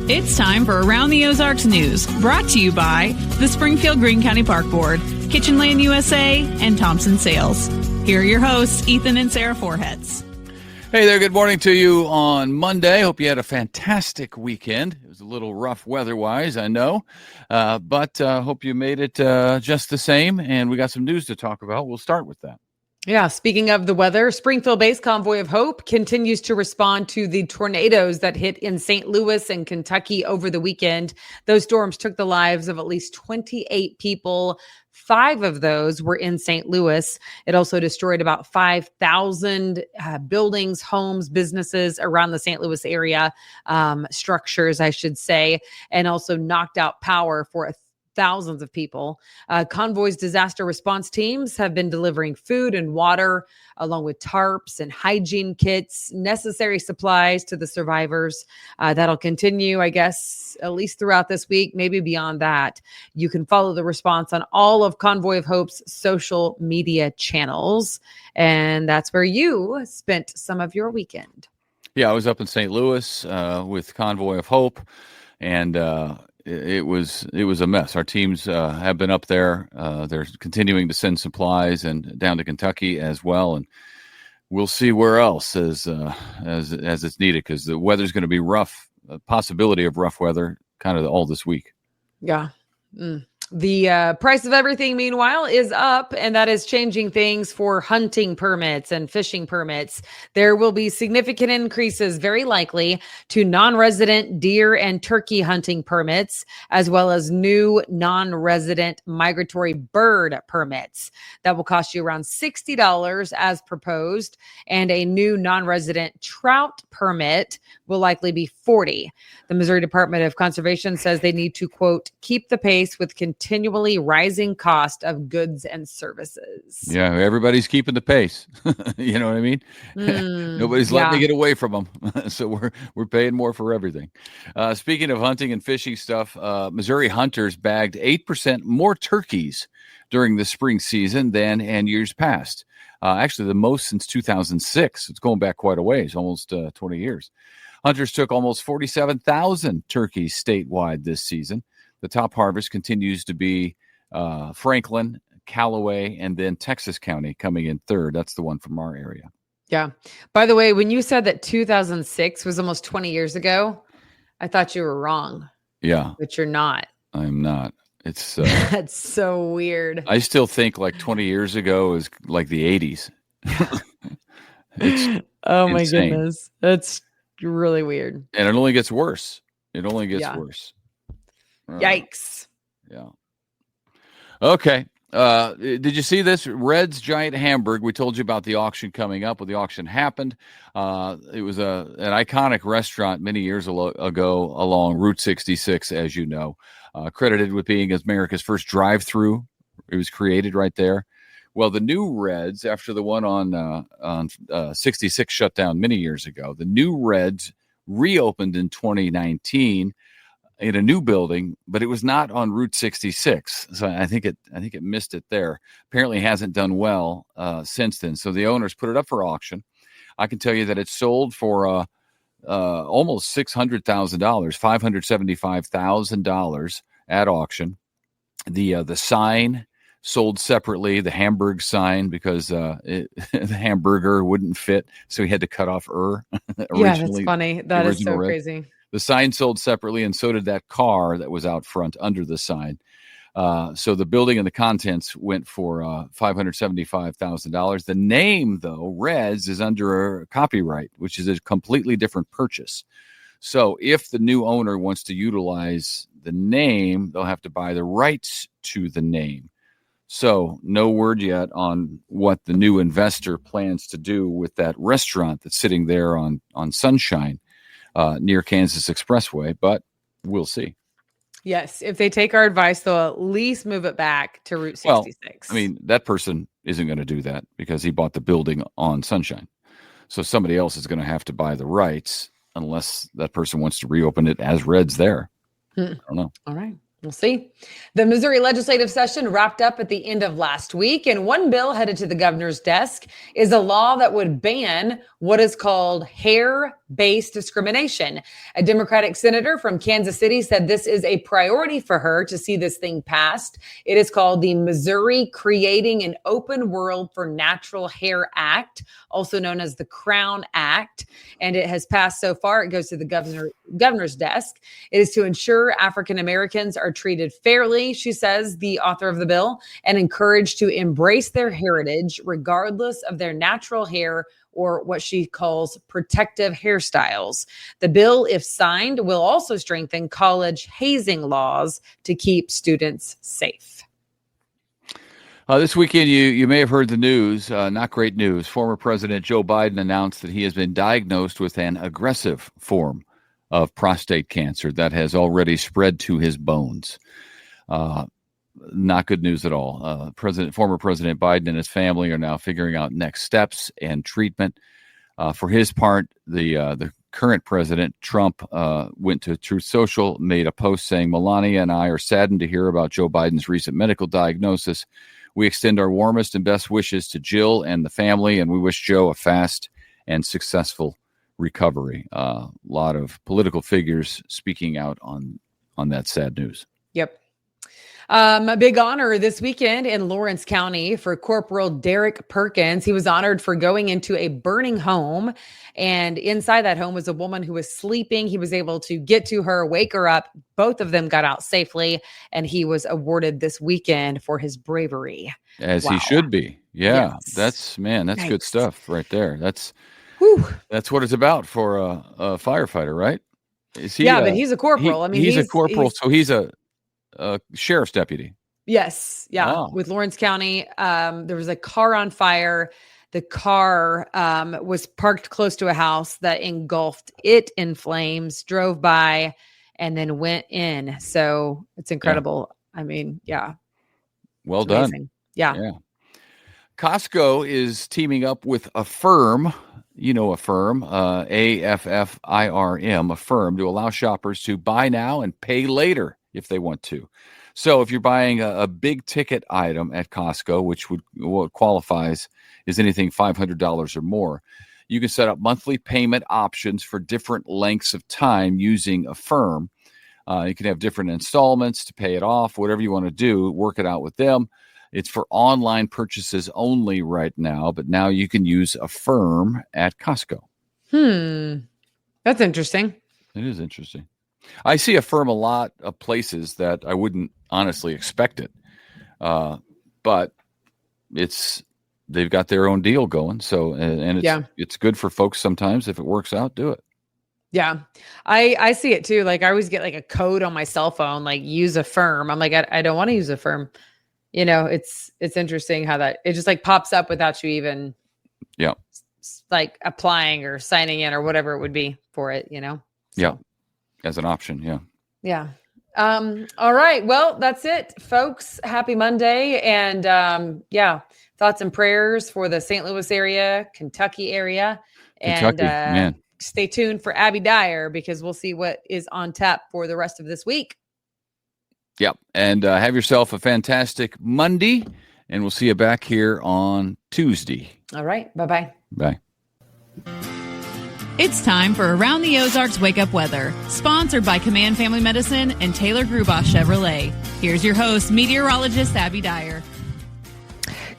It's time for Around the Ozarks News, brought to you by the Springfield Greene County Park Board, Kitchen Land USA, and Thompson Sales. Here are your hosts, Ethan and Sarah Forhetz. Hey there, good morning to you on Monday. Hope you had a fantastic weekend. It was a little rough weather-wise, I know, but hope you made it just the same, and we got some news to talk about. We'll start with that. Yeah, speaking of the weather, Springfield-based Convoy of Hope continues to respond to the tornadoes that hit in St. Louis and Kentucky over the weekend. Those storms took the lives of at least 28 people. 5 of those were in St. Louis. It also destroyed about 5,000 buildings, homes, businesses around the St. Louis area, structures, I should say, and also knocked out power for thousands of people. Convoy's disaster response teams have been delivering food and water, along with tarps and hygiene kits, necessary supplies to the survivors. That'll continue, I guess, at least throughout this week, maybe beyond that. You can follow the response on all of Convoy of Hope's social media channels. And that's where you spent some of your weekend. Yeah, I was up in St. Louis with Convoy of Hope, and it was a mess. Our teams have been up there. They're continuing to send supplies and down to Kentucky as well, and we'll see where else as it's needed, because the weather's going to be rough. A possibility of rough weather kind of all this week. Yeah. The price of everything, meanwhile, is up, and that is changing things for hunting permits and fishing permits. There will be significant increases, very likely, to non-resident deer and turkey hunting permits, as well as new non-resident migratory bird permits. That will cost you around $60 as proposed, and a new non-resident trout permit will likely be $40. The Missouri Department of Conservation says they need to, quote, keep the pace with continually rising cost of goods and services. Yeah, everybody's keeping the pace. You know what I mean? Nobody's letting it get away from them. So we're paying more for everything. Speaking of hunting and fishing stuff, Missouri hunters bagged 8% more turkeys during the spring season than in years past. Actually, the most since 2006. It's going back quite a ways, almost 20 years. Hunters took almost 47,000 turkeys statewide this season. The top harvest continues to be Franklin, Callaway, and then Texas County coming in third. That's the one from our area. Yeah. By the way, when you said that 2006 was almost 20 years ago, I thought you were wrong. Yeah. But you're not. I'm not. It's that's so weird. I still think like 20 years ago is like the 80s. It's oh my insane. Goodness. That's really weird. And it only gets worse. It only gets worse. Yikes. Yeah. Okay. Did you see this? Red's Giant Hamburg. We told you about the auction coming up. Well, the auction happened. It was an iconic restaurant many years ago along Route 66, as you know, credited with being America's first drive-through. It was created right there. Well, the new Reds, after the one on 66 shut down many years ago, the new Reds reopened in 2019 in a new building, but it was not on Route 66. So I think it missed it there. Apparently hasn't done well since then. So the owners put it up for auction. I can tell you that it sold for almost $600,000, $575,000 at auction. The sign sold separately, the Hamburg sign, because the hamburger wouldn't fit, so he had to cut off originally. Yeah, that's funny. That is so crazy. The sign sold separately, and so did that car that was out front under the sign. So the building and the contents went for $575,000. The name, though, Reds, is under a copyright, which is a completely different purchase. So if the new owner wants to utilize the name, they'll have to buy the rights to the name. So no word yet on what the new investor plans to do with that restaurant that's sitting there on Sunshine near Kansas Expressway, but we'll see. Yes, if they take our advice, they'll at least move it back to Route 66. Well, I mean, that person isn't going to do that because he bought the building on Sunshine. So somebody else is going to have to buy the rights unless that person wants to reopen it as Reds there. I don't know. All right. We'll see. The Missouri legislative session wrapped up at the end of last week, and one bill headed to the governor's desk is a law that would ban what is called hair gender-based discrimination. A Democratic senator from Kansas City said this is a priority for her to see this thing passed. It is called the Missouri Creating an Open World for Natural Hair Act, also known as the Crown Act, and it has passed so far. It goes to the governor's desk. It is to ensure African Americans are treated fairly, she says, the author of the bill, and encouraged to embrace their heritage regardless of their natural hair or what she calls protective hairstyles. The bill, if signed, will also strengthen college hazing laws to keep students safe. This weekend, you may have heard the news, not great news. Former President Joe Biden announced that he has been diagnosed with an aggressive form of prostate cancer that has already spread to his bones. Not good news at all. Former President Biden and his family are now figuring out next steps and treatment. For his part, the current president, Trump, went to Truth Social, made a post saying, "Melania and I are saddened to hear about Joe Biden's recent medical diagnosis. We extend our warmest and best wishes to Jill and the family, and we wish Joe a fast and successful recovery." A lot of political figures speaking out on that sad news. Yep. A big honor this weekend in Lawrence County for Corporal Derek Perkins. He was honored for going into a burning home, and inside that home was a woman who was sleeping. He was able to get to her, wake her up. Both of them got out safely, and he was awarded this weekend for his bravery. As he should be. Yeah, Yes. that's Yikes. good stuff right there. That's what it's about for a firefighter, right? Is he, but he's a corporal. He's a corporal, so he's a sheriff's deputy. Yes. Yeah. Wow. With Lawrence County, there was a car on fire. The car was parked close to a house that engulfed it in flames, drove by, and then went in. So it's incredible. Yeah. I mean, yeah. Well it's done. amazing. Yeah. Costco is teaming up with Affirm, Affirm, AFFIRM, Affirm, to allow shoppers to buy now and pay later if they want to. So if you're buying a big ticket item at Costco, which what qualifies is anything $500 or more, you can set up monthly payment options for different lengths of time using Affirm. You can have different installments to pay it off, whatever you want to do, work it out with them. It's for online purchases only right now, but now you can use Affirm at Costco. That's interesting. It is interesting. I see Affirm a lot of places that I wouldn't honestly expect it. But they've got their own deal going. So, and it's good for folks sometimes. If it works out, do it. Yeah. I see it too. Like I always get like a code on my cell phone, like use Affirm. I'm like, I don't want to use Affirm. It's interesting how that it just like pops up without you even like applying or signing in or whatever it would be for it, So. Yeah. As an option. Yeah. Yeah. All right. Well, that's it, folks. Happy Monday. And thoughts and prayers for the St. Louis area, Kentucky area. Kentucky, man. Stay tuned for Abby Dyer because we'll see what is on tap for the rest of this week. Yep. And have yourself a fantastic Monday, and we'll see you back here on Tuesday. All right. Bye-bye. Bye. It's time for Around the Ozarks Wake Up Weather, sponsored by Command Family Medicine and Taylor Grubaugh Chevrolet. Here's your host, meteorologist Abby Dyer.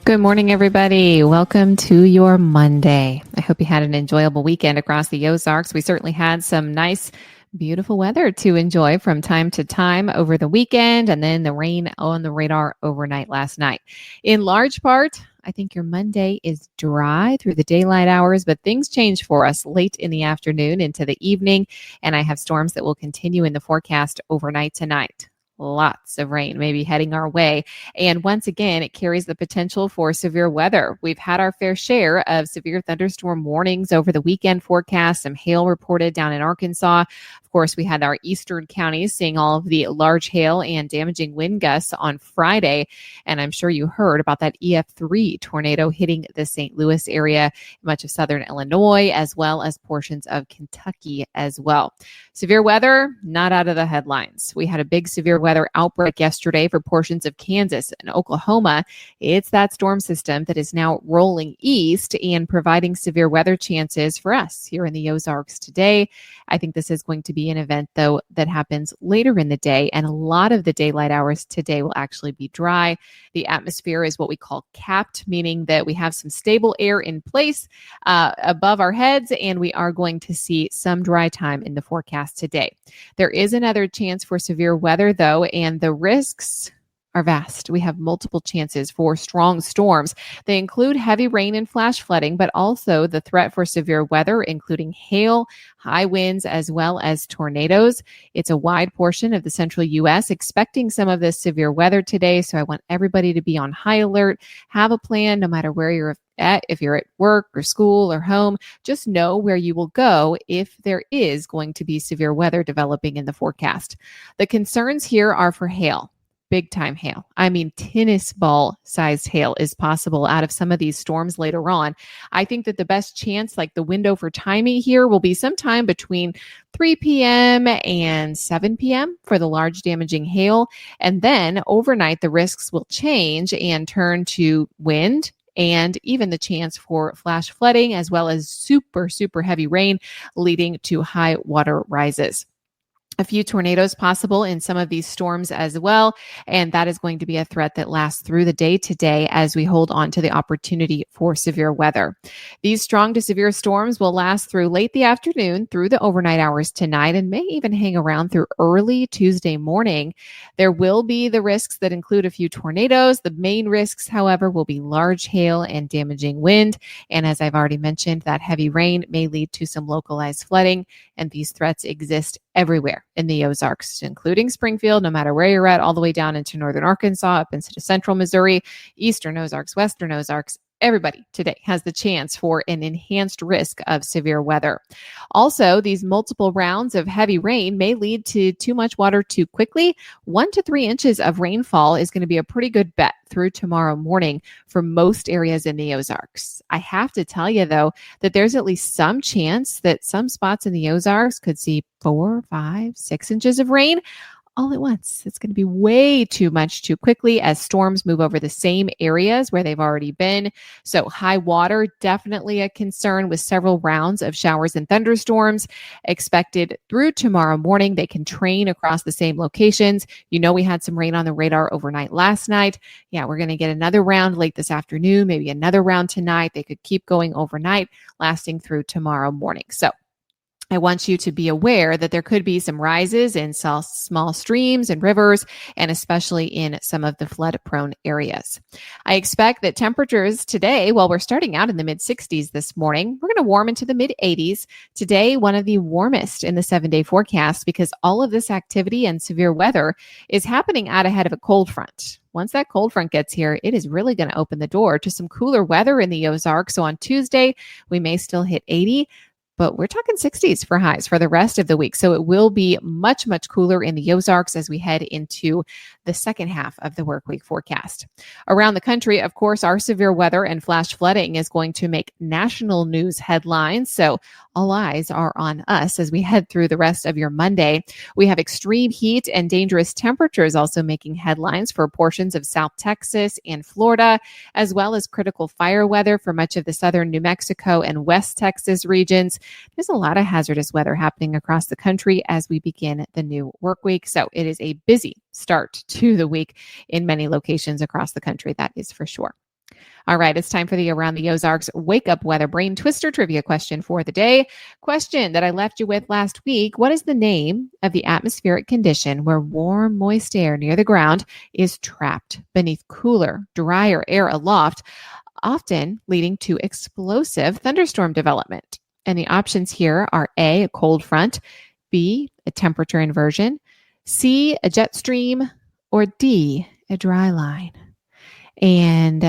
Good morning, everybody. Welcome to your Monday. I hope you had an enjoyable weekend across the Ozarks. We certainly had some nice, beautiful weather to enjoy from time to time over the weekend, and then the rain on the radar overnight last night. In large part, I think your Monday is dry through the daylight hours, but things change for us late in the afternoon into the evening, and I have storms that will continue in the forecast overnight tonight. Lots of rain maybe heading our way. And once again, it carries the potential for severe weather. We've had our fair share of severe thunderstorm warnings over the weekend forecast, some hail reported down in Arkansas. Of course, we had our eastern counties seeing all of the large hail and damaging wind gusts on Friday. And I'm sure you heard about that EF3 tornado hitting the St. Louis area, much of southern Illinois, as well as portions of Kentucky as well. Severe weather, not out of the headlines. We had a big severe weather weather outbreak yesterday for portions of Kansas and Oklahoma. It's that storm system that is now rolling east and providing severe weather chances for us here in the Ozarks today. I think this is going to be an event, though, that happens later in the day, and a lot of the daylight hours today will actually be dry. The atmosphere is what we call capped, meaning that we have some stable air in place above our heads, and we are going to see some dry time in the forecast today. There is another chance for severe weather, though, and the risks are vast. We have multiple chances for strong storms. They include heavy rain and flash flooding, but also the threat for severe weather, including hail, high winds, as well as tornadoes. It's a wide portion of the central U.S. expecting some of this severe weather today, so I want everybody to be on high alert. Have a plan no matter where you're at. If you're at work or school or home, just know where you will go if there is going to be severe weather developing in the forecast. The concerns here are for hail. Big time hail. I mean, tennis ball sized hail is possible out of some of these storms later on. I think that the best chance, like the window for timing here, will be sometime between 3 p.m. and 7 p.m. for the large damaging hail. And then overnight, the risks will change and turn to wind and even the chance for flash flooding, as well as super, super heavy rain leading to high water rises. A few tornadoes possible in some of these storms as well. And that is going to be a threat that lasts through the day today as we hold on to the opportunity for severe weather. These strong to severe storms will last through late the afternoon, through the overnight hours tonight, and may even hang around through early Tuesday morning. There will be the risks that include a few tornadoes. The main risks, however, will be large hail and damaging wind. And as I've already mentioned, that heavy rain may lead to some localized flooding. And these threats exist everywhere in the Ozarks, including Springfield, no matter where you're at, all the way down into northern Arkansas, up into central Missouri, eastern Ozarks, western Ozarks. Everybody today has the chance for an enhanced risk of severe weather. Also, these multiple rounds of heavy rain may lead to too much water too quickly. 1 to 3 inches of rainfall is going to be a pretty good bet through tomorrow morning for most areas in the Ozarks. I have to tell you, though, that there's at least some chance that some spots in the Ozarks could see 4, 5, 6 inches of rain all at once. It's going to be way too much too quickly as storms move over the same areas where they've already been. So high water, definitely a concern with several rounds of showers and thunderstorms expected through tomorrow morning. They can train across the same locations. You know, we had some rain on the radar overnight last night. Yeah, we're going to get another round late this afternoon, maybe another round tonight. They could keep going overnight, lasting through tomorrow morning. So I want you to be aware that there could be some rises in small streams and rivers, and especially in some of the flood-prone areas. I expect that temperatures today, while we're starting out in the mid-60s this morning, we're going to warm into the mid-80s. Today, one of the warmest in the 7-day forecast, because all of this activity and severe weather is happening out ahead of a cold front. Once that cold front gets here, it is really going to open the door to some cooler weather in the Ozarks. So on Tuesday, we may still hit 80. But we're talking 60s for highs for the rest of the week. So it will be much, much cooler in the Ozarks as we head into the second half of the work week forecast. Around the country, of course, our severe weather and flash flooding is going to make national news headlines. So all eyes are on us as we head through the rest of your Monday. We have extreme heat and dangerous temperatures also making headlines for portions of South Texas and Florida, as well as critical fire weather for much of the southern New Mexico and West Texas regions. There's a lot of hazardous weather happening across the country as we begin the new work week. So it is a busy start to the week in many locations across the country. That is for sure. All right, it's time for the Around the Ozarks Wake Up Weather Brain Twister trivia question for the day. Question that I left you with last week. What is the name of the atmospheric condition where warm, moist air near the ground is trapped beneath cooler, drier air aloft, often leading to explosive thunderstorm development? And the options here are A, a cold front, B, a temperature inversion, C, a jet stream, or D, a dry line. And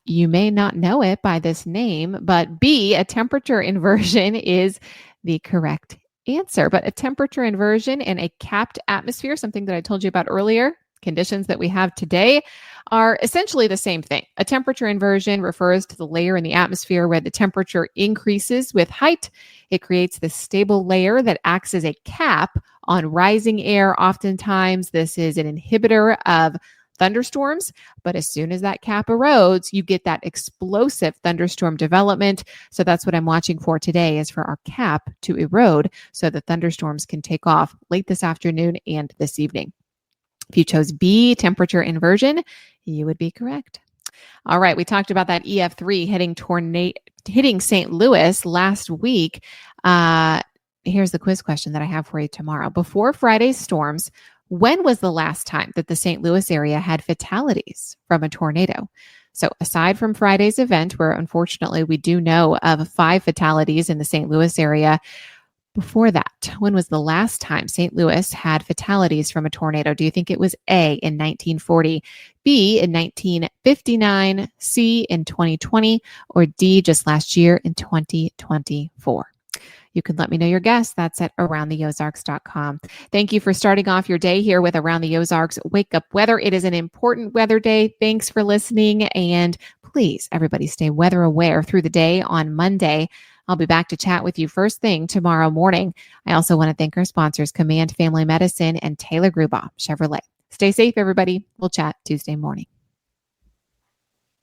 you may not know it by this name, but B, a temperature inversion, is the correct answer. But a temperature inversion in a capped atmosphere, something that I told you about earlier, Conditions that we have today are essentially the same thing. A temperature inversion refers to the layer in the atmosphere where the temperature increases with height. It creates this stable layer that acts as a cap on rising air. Oftentimes, this is an inhibitor of thunderstorms, but as soon as that cap erodes, you get that explosive thunderstorm development. So that's what I'm watching for today, is for our cap to erode so the thunderstorms can take off late this afternoon and this evening. If you chose B, temperature inversion, you would be correct. All right, we talked about that EF3 hitting St. Louis last week. Here's the quiz question that I have for you tomorrow. Before Friday's storms, when was the last time that the St. Louis area had fatalities from a tornado? So aside from Friday's event, where unfortunately we do know of 5 fatalities in the St. Louis area, before that, when was the last time St. Louis had fatalities from a tornado? Do you think it was A, in 1940, B, in 1959, C, in 2020, or D, just last year in 2024? You can let me know your guess. That's at aroundtheozarks.com. Thank you for starting off your day here with Around the Ozarks Wake Up Weather. It is an important weather day. Thanks for listening. And please, everybody, stay weather aware through the day on Monday. I'll be back to chat with you first thing tomorrow morning. I also want to thank our sponsors, Command Family Medicine and Taylor Grubaugh Chevrolet. Stay safe, everybody. We'll chat Tuesday morning.